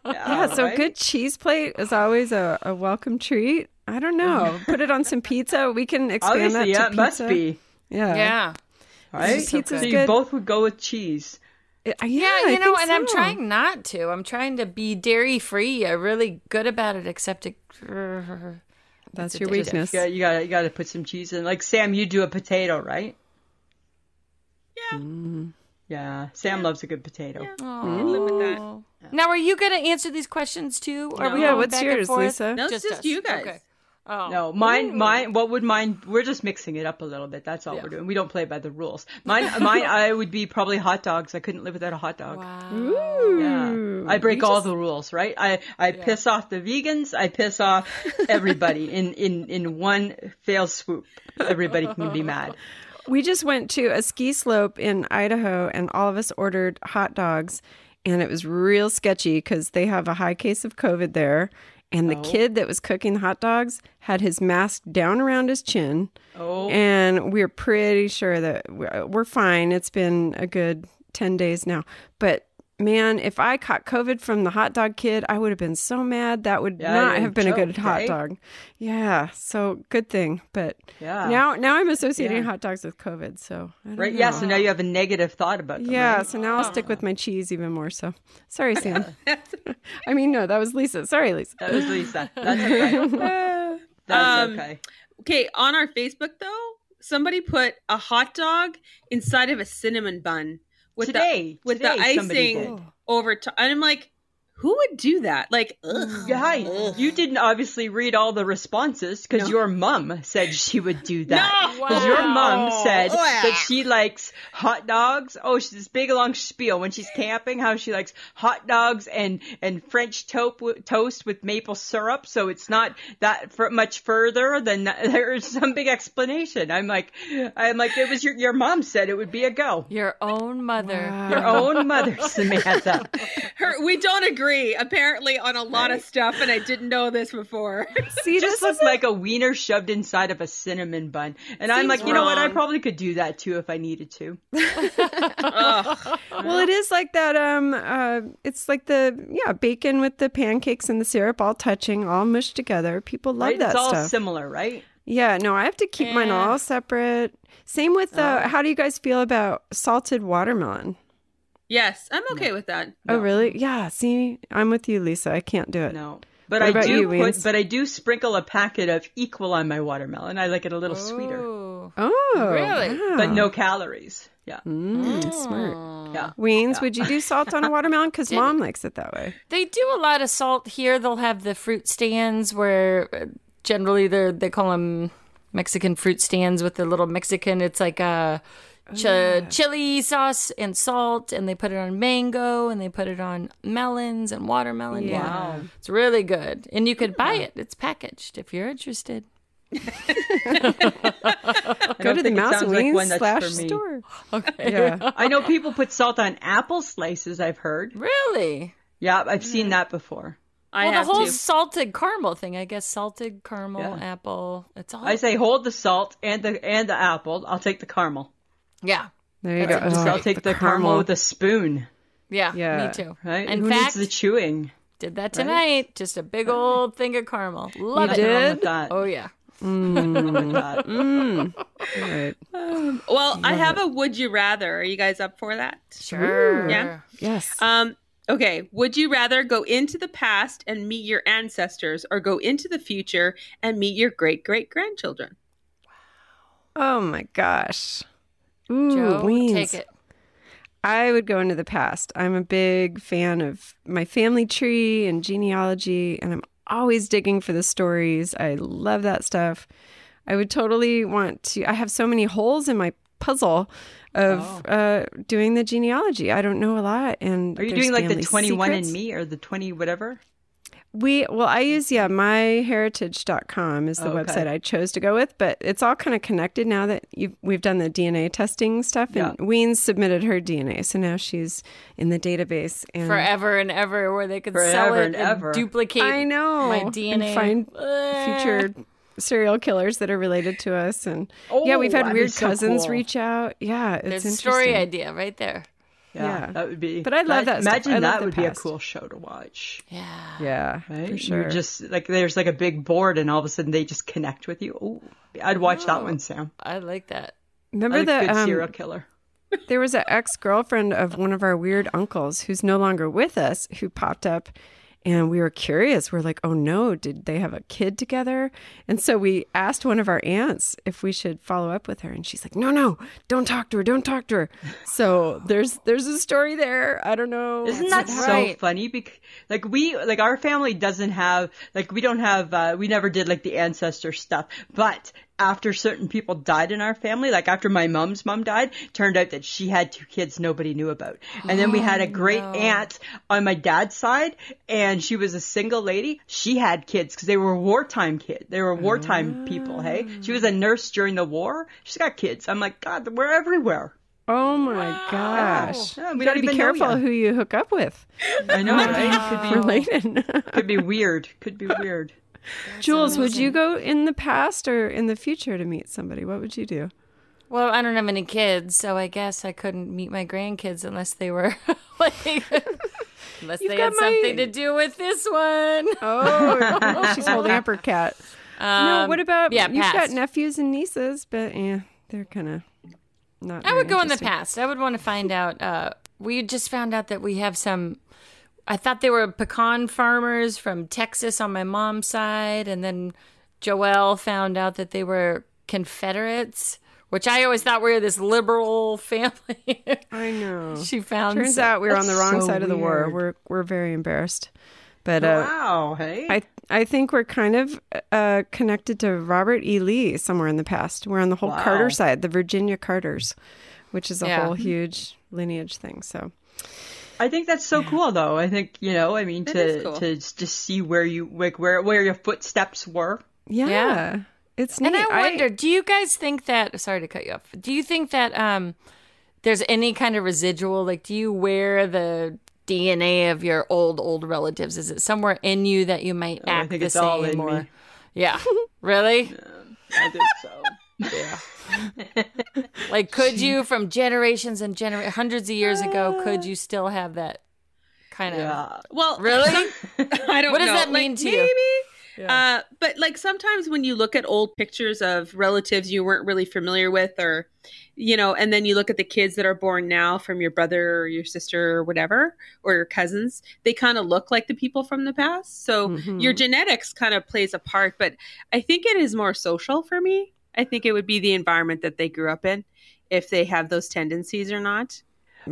Yeah, so right? good cheese plate is always a welcome treat. I don't know. Put it on some pizza. We can expand Obviously, that yeah, to it pizza. must be. Yeah. Yeah. Right? Pizza's so you good. both would go with cheese. Yeah, Yeah, I you know, think and I'm so. trying not to. I'm trying to be dairy free. I'm really good about it, except it. That's It's your addictive. weakness. Yeah, you gotta put some cheese in. Like Sam, you do a potato, right? Yeah. Yeah, Sam loves a good potato. I can live with that. Now, are you going to answer these questions too? Or are we Yeah, going what's back and yours, forth? Lisa? No, it's just us. you guys. Okay. Oh. No, mine. What would mine? We're just mixing it up a little bit. That's all we're doing. We don't play by the rules. Mine. I would be probably hot dogs. I couldn't live without a hot dog. Wow. Yeah, I break all the rules, right? I piss off the vegans. I piss off everybody in one fell swoop. Everybody can be mad. We just went to a ski slope in Idaho, and all of us ordered hot dogs, and it was real sketchy because they have a high case of COVID there. And the kid that was cooking the hot dogs had his mask down around his chin. Oh. And we're pretty sure that we're fine. It's been a good 10 days now. But man, if I caught COVID from the hot dog kid, I would have been so mad. That would not you'd have been a good choke, hot right? dog. Yeah. So good thing. But Yeah. now I'm associating Yeah. hot dogs with COVID. So I don't Right? know. Yeah. So now you have a negative thought about them. Yeah, right? so now I'll stick with my cheese even more. So sorry, Sam. I mean, no, that was Lisa. Sorry, Lisa. That was Lisa. That's okay. That's okay. Okay, on our Facebook though, somebody put a hot dog inside of a cinnamon bun with Today the somebody icing did. over top. And I'm like, who would do that? Like, ugh. Yeah, you didn't obviously read all the responses because your mom said she would do that. No! Because your mom said Oh, yeah. that she likes hot dogs. Oh, she's this big long spiel when she's camping, how she likes hot dogs and French toast with maple syrup. So it's not that much further than there's some big explanation. I'm like, it was your mom said it would be a go. Your own mother. Wow. Your own mother, Samantha. We don't agree, apparently, on a lot of stuff, and I didn't know this before. See, Just looks like a wiener shoved inside of a cinnamon bun. And I'm like, you know what? I probably could do that too if I needed to. Well, it is like that. It's like the bacon with the pancakes and the syrup all touching, all mushed together. People love Right? that It's all stuff. similar, right? Yeah, no, I have to keep mine all separate. Same with how do you guys feel about salted watermelon? Yes, I'm okay with that. Oh, really? Yeah. See, I'm with you, Lisa. I can't do it. No. But What about you, Weens? I do sprinkle a packet of Equal on my watermelon. I like it a little sweeter, Ooh. Oh, Really? wow. but no calories. Yeah. Smart. Yeah. Weens, would you do salt on a watermelon? Because Mom likes it that way. They do a lot of salt here. They'll have the fruit stands where generally they call them Mexican fruit stands with the little Mexican. It's like a chili sauce and salt, and they put it on mango, and they put it on melons and watermelon. Yeah. Wow. It's really good. And you could buy it. It's packaged if you're interested. Go to the Mouse and Weens / store. Okay. Yeah. I know people put salt on apple slices, I've heard. Really? Yeah, I've seen that before. I Well, have the whole to. salted caramel thing, I guess. Salted caramel, Yeah. apple. It's all. I say hold the salt and the apple. I'll take the caramel. Yeah. There you That's go. just- Oh, I'll take the caramel with a spoon. Yeah. Yeah. Me too. Right? In Who fact, needs the chewing? did that tonight. Just a big old thing of caramel. Love Nothing it. wrong with that. Oh, yeah. Nothing wrong with that. Right. Well, I have a would you rather. Are you guys up for that? Sure. Yeah. Yes. Okay. Would you rather go into the past and meet your ancestors or go into the future and meet your great-great-grandchildren? Oh my gosh. Ooh, Joe, Weens. take it. I would go into the past. I'm a big fan of my family tree and genealogy, and I'm always digging for the stories. I love that stuff. I would totally want to. I have so many holes in my puzzle of doing the genealogy. I don't know a lot. And Are you there's doing like the family 21 secrets. and Me or the 20 whatever? I use, myheritage.com is the Okay. website I chose to go with, but it's all kind of connected now that we've done the DNA testing stuff, and Weens submitted her DNA, so now she's in the database. And Forever and ever, where they could sell Forever it and and ever. duplicate I know. my And DNA. find future serial killers that are related to us. And Oh, we've had that'd be weird so cousins cool. reach out. Yeah, it's There's a interesting. story idea right there. Yeah. That would be. But I love that stuff. Imagine I love that the would be a past. cool show to watch. Yeah. Yeah, Right? for sure. You're just like there's like a big board, and all of a sudden they just connect with you. Oh, I'd watch that one, Sam. I like that. Remember I like the good serial killer. There was an ex-girlfriend of one of our weird uncles who's no longer with us who popped up, and we were curious. We're like, oh no, did they have a kid together? And so we asked one of our aunts if we should follow up with her, and she's like, no, don't talk to her. So there's a story there. I don't know. Isn't that so right. funny? Because our family doesn't have we never did like the ancestor stuff, but after certain people died in our family, like after my mom's mom died, turned out that she had 2 kids nobody knew about. And then we had a great aunt on my dad's side, and she was a single lady. She had kids because they were wartime kids. They were wartime people, hey? She was a nurse during the war. She's got kids. I'm like, God, we're everywhere. Oh my gosh! Yeah, You we gotta don't be even know careful yet. who you hook up with. I know, right? Related. Could be weird. Could be weird. Jules, would you go in the past or in the future to meet somebody? What would you do? Well, I don't have any kids, so I guess I couldn't meet my grandkids unless they were unless they had something to do with this one. Oh, she's holding up her cat. No, what about yeah, you've got past. nephews and nieces, but they're kind of not. I very would go in the interesting. past. I would want to find out. We just found out that we have some. I thought they were pecan farmers from Texas on my mom's side, and then Joelle found out that they were Confederates, which I always thought we were this liberal family. I know. She found. Turns out we were on the wrong so side of the war. weird. We're very embarrassed. But Wow, hey? I think we're kind of connected to Robert E. Lee somewhere in the past. We're on the whole Wow. Carter side, the Virginia Carters, which is a Yeah. whole huge lineage thing. So I think that's so cool, though. I think, I mean, That is cool. to just see where you, like, where your footsteps were. yeah. It's neat. And I wonder, do you guys think that? Sorry to cut you off. Do you think that there's any kind of residual? Like, do you wear the DNA of your old relatives? Is it somewhere in you that you might I act think the it's all same? in Or me. yeah, really? I think so. Like, could you, from generations and hundreds of years ago, could you still have that kind of? Yeah. Well, Really? I don't What does know. that mean Like, to you? maybe. But like sometimes when you look at old pictures of relatives you weren't really familiar with, or, and then you look at the kids that are born now from your brother or your sister or whatever, or your cousins, they kind of look like the people from the past. So your genetics kind of plays a part, but I think it is more social for me. I think it would be the environment that they grew up in, if they have those tendencies or not.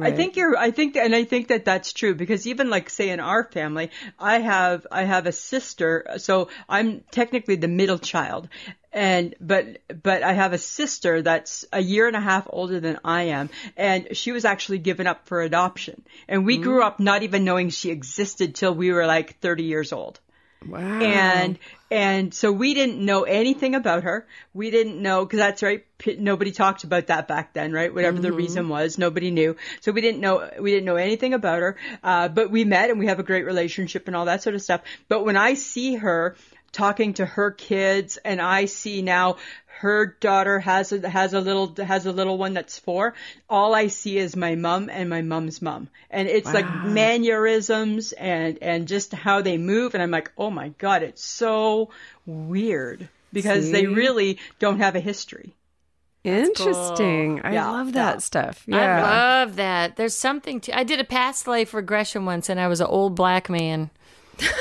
I think that that's true, because even like, say, in our family, I have a sister, so I'm technically the middle child, but I have a sister that's a year and a half older than I am, and she was actually given up for adoption, and we grew up not even knowing she existed till we were like 30 years old. Wow. And so we didn't know anything about her. We didn't know, because that's right. Nobody talked about that back then, right? Whatever the reason was, nobody knew. So we didn't know anything about her. But we met and we have a great relationship and all that sort of stuff. But when I see her talking to her kids, and I see now her daughter has a little one that's 4. All I see is my mom and my mom's mom, and it's like mannerisms and just how they move, and I'm like, oh my God, it's so weird, because they really don't have a history. Interesting. I Yeah, love that yeah. stuff. I Yeah. love that. There's something to. I did a past life regression once, and I was an old black man.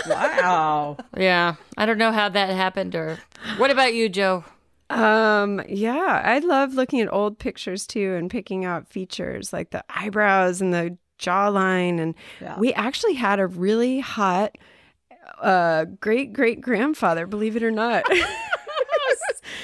Wow. Yeah, I don't know how that happened. Or what about you, Joe? Yeah, I love looking at old pictures too and picking out features like the eyebrows and the jawline. And we actually had a really hot great-great-grandfather, believe it or not.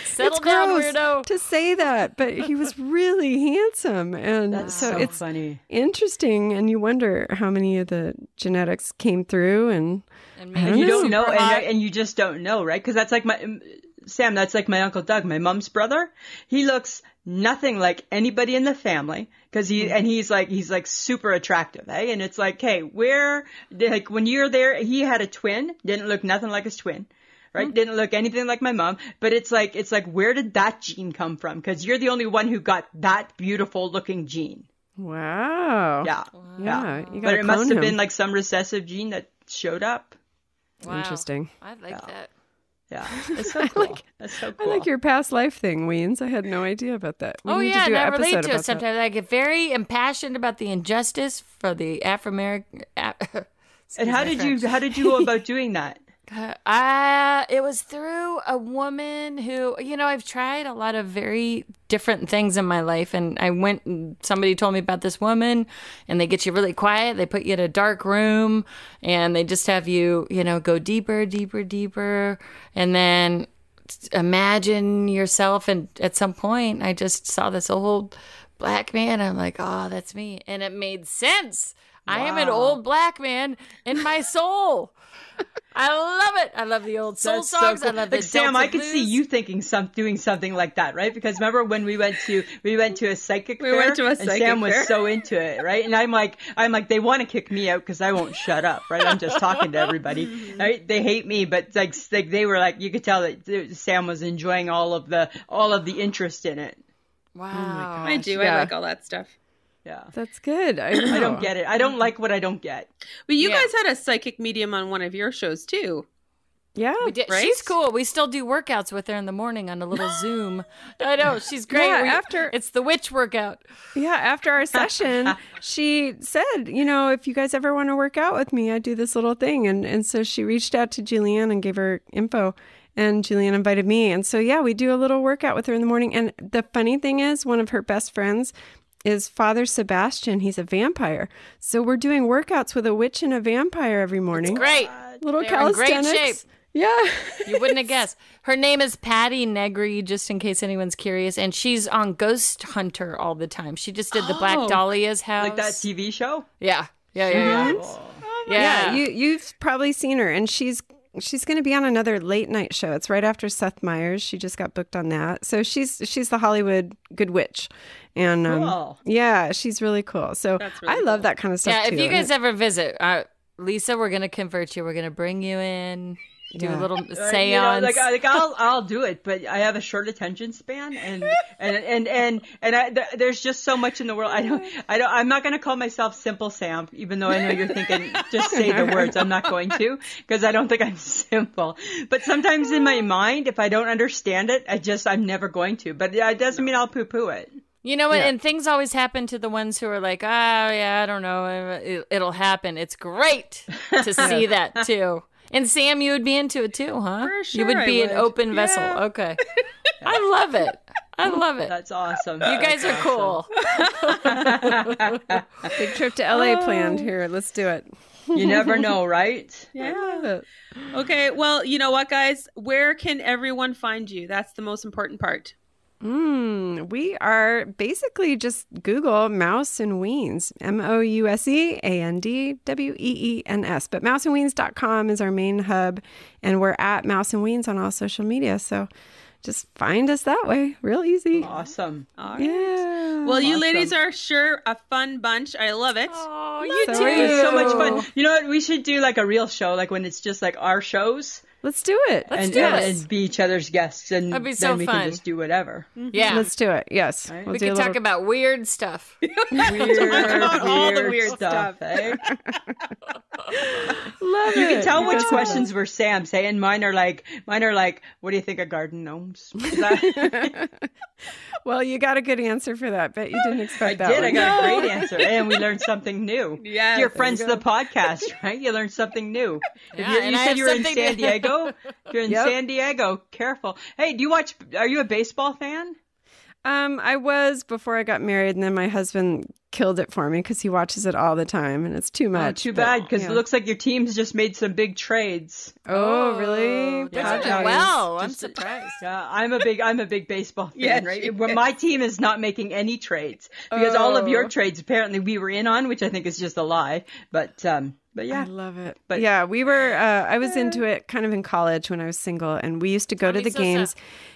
Settle It's down, gross weirdo. to say that, but he was really handsome. And That's so so it's funny. interesting. And you wonder how many of the genetics came through. And And I maybe don't You don't know. know, and you just don't know, right? Because that's like Sam, that's like my Uncle Doug, my mom's brother. He looks nothing like anybody in the family, because he's like super attractive, eh? And it's like, hey, like when you're there, he had a twin, didn't look nothing like his twin. Right? Didn't look anything like my mom, but it's like, where did that gene come from? Because you're the only one who got that beautiful looking gene. wow. Yeah. Yeah. You But got it must have been like some recessive gene that showed up. Wow. Interesting. I like that. Yeah. It's so cool. That's so I cool. like your past life thing, Weens. I had no idea about that. We Oh need yeah, to do and I an relate episode to it about sometimes. I get very impassioned about the injustice for the Afro-American. And how did you go about doing that? It was through a woman who, I've tried a lot of very different things in my life, and somebody told me about this woman, and they get you really quiet. They put you in a dark room, and they just have you, go deeper, deeper, deeper, and then imagine yourself. And at some point, I just saw this old black man. I'm like, oh, that's me. And it made sense. I am an old black man in my soul. I love it. I love the old soul That's songs. so cool. I love the Like, Sam, Delta I could see blues. you doing something like that, right? Because remember when we went to a psychic fair, went to a and psychic Sam was fair. so into it, right? And I'm like, they want to kick me out because I won't shut up, right? I'm just talking to everybody, right? They hate me, but like they were like, you could tell that Sam was enjoying all of the interest in it. Wow. I do. yeah. I like all that stuff. Yeah. That's good. I don't get it. I don't like what I don't get. But you Yeah. guys had a psychic medium on one of your shows too. Yeah. We did. Right? She's cool. We still do workouts with her in the morning on a little Zoom. I know. She's great. Yeah, It's the witch workout. Yeah, after our session, she said, if you guys ever want to work out with me, I do this little thing. And so she reached out to Julianne and gave her info. And Julianne invited me. And so, yeah, we do a little workout with her in the morning. And the funny thing is, one of her best friends is Father Sebastian. He's a vampire. So we're doing workouts with a witch and a vampire every morning. It's great. Little They're in great calisthenics. shape. Yeah. You wouldn't have guessed. Her name is Patti Negri, just in case anyone's curious. And she's on Ghost Hunter all the time. She just did the Black Dahlia's house. Like that TV show? Yeah. Yeah, you've probably seen her, and she's going to be on another late night show. It's right after Seth Meyers. She just got booked on that. So she's the Hollywood Good Witch, and Cool. yeah, she's really cool. So That's really I love that kind of stuff. Yeah, too. if you guys ever visit, Lisa, we're going to convert you. We're going to bring you in, do a little seance. I'll do it, but I have a short attention span, and there's just so much in the world. I'm not going to call myself Simple Sam, even though I know you're thinking just say the words. I'm not going to, because I don't think I'm simple. But sometimes in my mind, if I don't understand it, I'm never going to. But it doesn't mean I'll poo-poo it. You know what? Yeah. And things always happen to the ones who are like, oh, yeah, I don't know. It'll happen. It's great to see that, too. And Sam, you would be into it, too, huh? For sure you would be an open vessel. Yeah. Okay. I love it. I love it. That's awesome. You guys are cool. Big trip to LA planned here. Let's do it. You never know, right? Yeah. Okay. Well, you know what, guys? Where can everyone find you? That's the most important part. We are basically just Google Mouse and Weens, MOUSEANDWEENS. But mouseandweens.com is our main hub, and we're at Mouse and Weens on all social media. So just find us that way. Real easy. Awesome. All right. Yeah. Well, you ladies are sure a fun bunch. I love it. Oh, you So too. It's so much fun. You know what? We should do like a real show, like when it's just like our shows. Let's do it. And be each other's guests, and That'd be so then we fun. can just do whatever. Yeah. Let's do it. Yes. Right. We'll We do could a talk little- about weird stuff. all the weird stuff. Eh? Love You it. can tell which Yes. questions were Sam's saying. Mine are like, what do you think of garden gnomes? Is that- Well, you got a good answer for that. Bet you didn't I expect that did. one. I got a great answer, and we learned something new. Yeah, Dear there friends you of the podcast, right? You learned something new. Yeah, You and I said have you were in something San to- Diego. If you're in Yep. San Diego, careful. Hey, are you a baseball fan? I was before I got married, and then my husband killed it for me because he watches it all the time, and it's too much. Too but, bad, because yeah. it looks like your team's just made some big trades. Oh, really? They're Yeah. doing well. I'm Just- surprised. Yeah, I'm a big baseball fan, Yes, right? she Well, is. my team is not making any trades because all of your trades apparently we were in on, which I think is just a lie. But I yeah, love it. But- But yeah, we were, I was into it kind of in college when I was single, and we used to go to the games,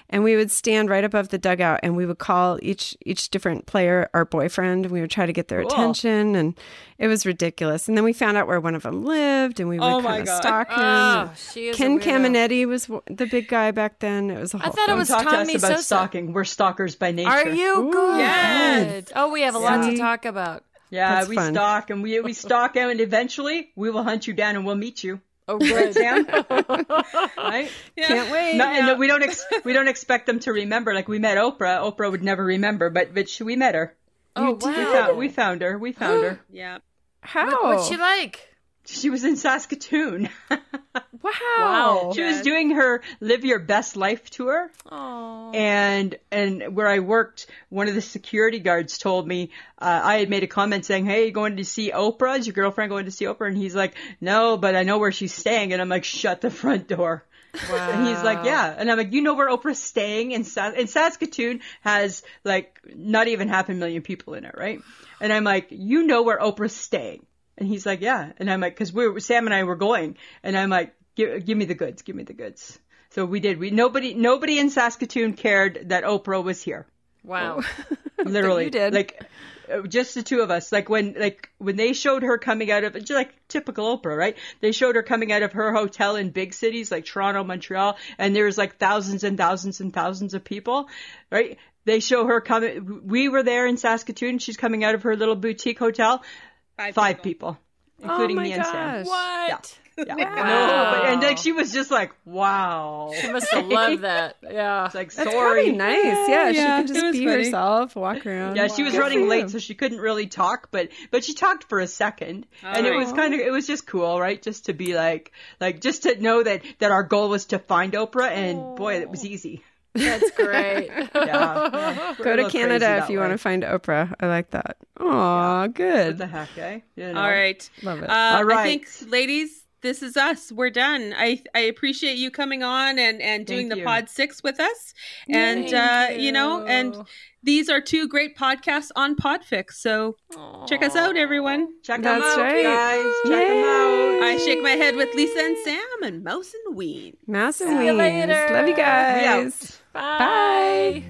and we would stand right above the dugout, and we would call each different player our boyfriend, and we would try to get their Cool. attention, and it was ridiculous. And then we found out where one of them lived, and we would Oh my kind of God. stalk him. Oh, she is Ken a weirdo. Caminetti was the big guy back then. It was a whole I thought it don't was talk to Tommy us about Sosa. stalking. We're stalkers by nature. Are you good? yes. Oh, we have a lot to See? talk about. Yeah, That's we fun. stalk and we stalk and eventually we will hunt you down and we'll meet you. Oh, Right, good. Sam? Right? Can't wait. No, and we don't expect them to remember. Like we met Oprah. Oprah would never remember, but we met her. Oh, wow. We found her. We found her. Yeah. How? What's she like? She was in Saskatoon. Wow. She was doing her Live Your Best Life tour. Oh. And where I worked, one of the security guards told me, I had made a comment saying, hey, you going to see Oprah? Is your girlfriend going to see Oprah? And he's like, no, but I know where she's staying. And I'm like, shut the front door. Wow. And he's like, yeah. And I'm like, you know where Oprah's staying? And Saskatoon has like not even 500,000 people in it, right? And I'm like, you know where Oprah's staying? And he's like, yeah. And I'm like, because Sam and I were going. And I'm like, give me the goods. Give me the goods. So we did. Nobody in Saskatoon cared that Oprah was here. Wow. Literally. you did. Like, just the two of us. Like when they showed her coming out of, just like typical Oprah, right? They showed her coming out of her hotel in big cities like Toronto, Montreal, and there was like thousands and thousands and thousands of people, right? They show her coming. We were there in Saskatoon. She's coming out of her little boutique hotel. 5 people, including Oh my me and Sam. gosh. What? Yeah. Yeah. Wow. No, and like she was just like, wow. She must have loved that. Yeah. It's like, That's sorry. probably nice. Yeah, she Yeah, can it just was be funny. herself, walk around. Yeah, she was Good for running you. late, so she couldn't really talk, but she talked for a second, and it was it was just cool, right? Just to be like just to know that our goal was to find Oprah, and boy, it was easy. That's great. Yeah. Go to Canada if you want to find Oprah. I like that. Aw, What good. the heck, eh? You know. All right. Love it. All right. I think, ladies, this is us. We're done. I appreciate you coming on and doing the you. PodSix with us. And, and these are 2 great podcasts on PodFix. So check us out, everyone. Check them That's out, right. guys. Check them out. I shake my head with Lisa and Sam and Mouse and Ween. Mouse and See you Weens. later. Love you We out. guys. Bye.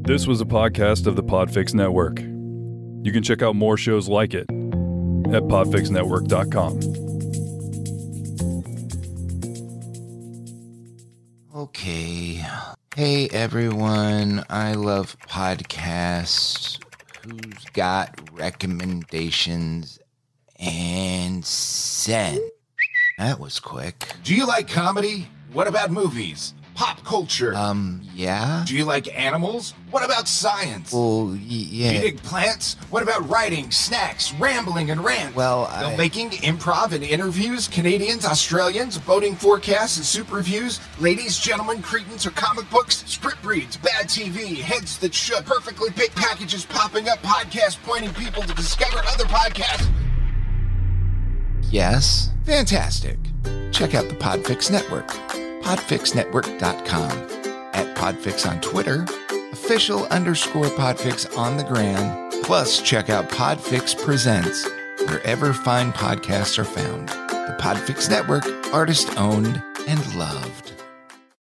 This was a podcast of the PodFix Network. You can check out more shows like it at podfixnetwork.com. Okay. Hey everyone, I love podcasts. Who's got recommendations? And send. That was quick. Do you like comedy? What about movies? Pop culture? Yeah? Do you like animals? What about science? Well, Do you yeah. dig plants? What about writing, snacks, rambling, and rants? Well, Filmmaking, improv, and interviews? Canadians, Australians, boating forecasts and soup reviews? Ladies, gentlemen, cretins, or comic books? Script reads, bad TV, heads that should, perfectly picked packages popping up, podcasts pointing people to discover other podcasts. Yes? Fantastic. Check out the PodFix Network. PodFixNetwork.com. At PodFix on Twitter. Official_PodFix on the gram. Plus, check out PodFix Presents wherever fine podcasts are found. The PodFix Network, artist-owned and loved.